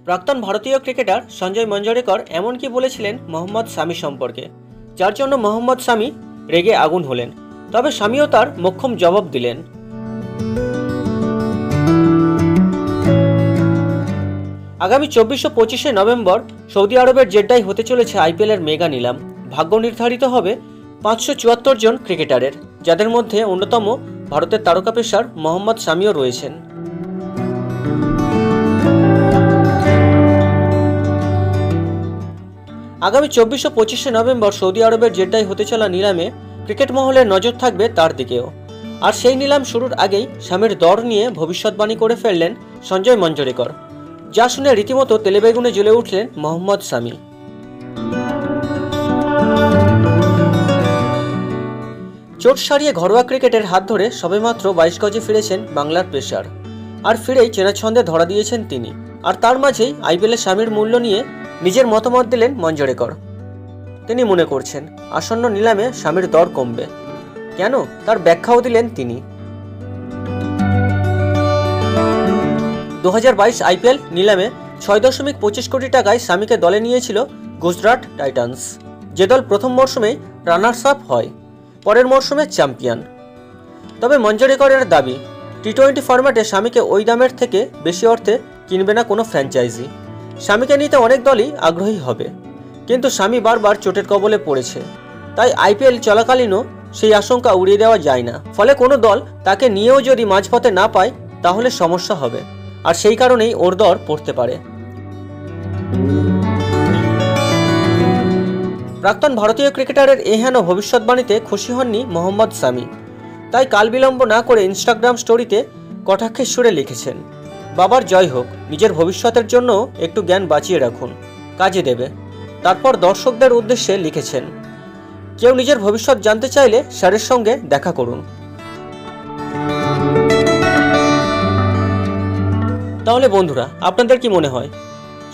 প্রাক্তন ভারতীয় ক্রিকেটার সঞ্জয় মঞ্জরেকর এমন কি বলেছিলেন মোহাম্মদ শামি সম্পর্কে, যার জন্য মোহাম্মদ শামি রেগে আগুন হলেন। তবে শামিও তার মোক্ষম জবাব দিলেন। আগামী 24 ও 25 নভেম্বর সৌদি আরবের জেড্ডায় হতে চলেছে আইপিএলের মেগা নিলাম। ভাগ্য নির্ধারিত হবে 574 জন ক্রিকেটারের, যাদের মধ্যে অন্যতম ভারতের তারকা পেসার মোহাম্মদ শামিও রয়েছেন। আগামী 24 ও 25 নভেম্বর সৌদি আরবের জেড্ডায় হতে চলা নিলামে ক্রিকেট মহলের নজর থাকবে তার দিকেও। আর সেই নিলাম শুরুর আগেই শামির দর নিয়ে ভবিষ্যৎবাণী করে ফেললেন সঞ্জয় মঞ্জরেকর, যা শুনে রীতিমতো তেলেবেগুনে জ্বলে উঠলেন মোহাম্মদ শামি। চোট সারিয়ে ঘরোয়া ক্রিকেটের হাত ধরে সবেমাত্র 22 গজে ফিরেছেন বাংলার পেসার। আর ফিরেই চেনা ছন্দে ধরা দিয়েছেন তিনি। আর তার মাঝেই আইপিএলে শামির মূল্য নিয়ে নিজের মতামত দিলেন মঞ্জরেকর। তিনি মনে করছেন আসন্ন নিলামে শামির দর কমবে। কেন, তার ব্যাখ্যাও দিলেন তিনি। 2022 আইপিএল নিলামে 6.25 কোটি টাকায় শামিকে দলে নিয়েছিল গুজরাট টাইটান্স, যে দল প্রথম মরশুমেই রানার্স আপ হয়, পরের মরশুমে চ্যাম্পিয়ন। তবে মঞ্জরেকরের দাবি, টি-20 ফরম্যাটে শামিকে ওই দামের থেকে বেশি অর্থে কিনবে না কোনো ফ্র্যাঞ্চাইজি। শামিকে নিতে অনেক দলই আগ্রহী হবে, কিন্তু শামি বারবার চোটের কবলে পড়েছে, তাই আইপিএল চলাকালীনও সেই আশঙ্কা উড়িয়ে দেওয়া যায় না। ফলে কোনো দল তাকে নিয়েও যদি মাঝপথে না পায় তাহলে সমস্যা হবে, আর সেই কারণেই ওর দর পড়তে পারে। প্রাক্তন ভারতীয় ক্রিকেটারের এহেন ভবিষ্যৎবাণীতে খুশি হননি মোহাম্মদ শামি, তাই কাল বিলম্ব না করে ইনস্টাগ্রাম স্টোরিতে কটাক্ষের সুরে লিখেছেন, বাবার জয় হোক, নিজের ভবিষ্যতের জন্য একটু জ্ঞান বাঁচিয়ে রাখুন, কাজে দেবে। তারপর দর্শকদের উদ্দেশ্যে লিখেছেন, কেউ নিজের ভবিষ্যৎ জানতে চাইলে স্যারের সঙ্গে দেখা করুন। তাহলে বন্ধুরা, আপনাদের কি মনে হয়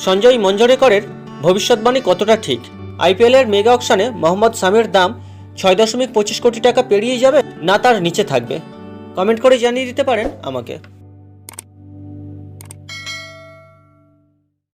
সঞ্জয় মঞ্জরেকরের ভবিষ্যৎবাণী কতটা ঠিক? আইপিএলের মেগা অকশনে মোহাম্মদ শামির দাম 6.25 কোটি টাকা পেরিয়ে যাবে, না তার নিচে থাকবে? কমেন্ট করে জানিয়ে দিতে পারেন আমাকে।